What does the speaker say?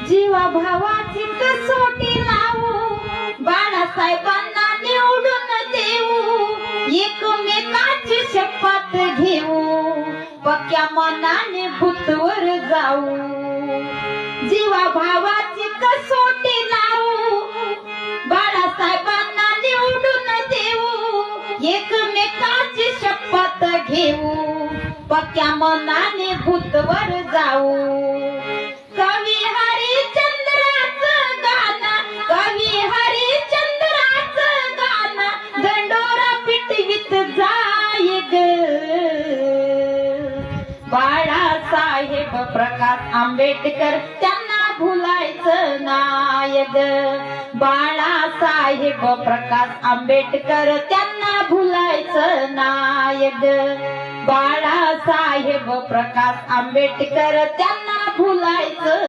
जीवा भावाची कसोटी लावू, बाळासाहेबांना निवडून देऊ, एकमेकाची शपथ घेऊ, पक्क्या मनाने भूतवर जाऊ। जीवा भावाची कसोटी लावू, बाळासाहेबांना निवडून देऊ, एकमेकाची शपथ घेऊ, पक्क्या मनाने भूतवर जाऊ। कवी हरिश्चंद्राचं गाणं, कवी हरिश्चंद्राचं गाणं, दंडोरा पिटवीत जाय ग। बाळासाहेब प्रकाश आंबेडकर त्यांना भुलायचं नाय ग। बाळासाहेब प्रकाश आंबेडकर त्यांना भुलायचं नाय ग। बाळासाहेब प्रकाश आंबेडकर त्यांना भुलायचं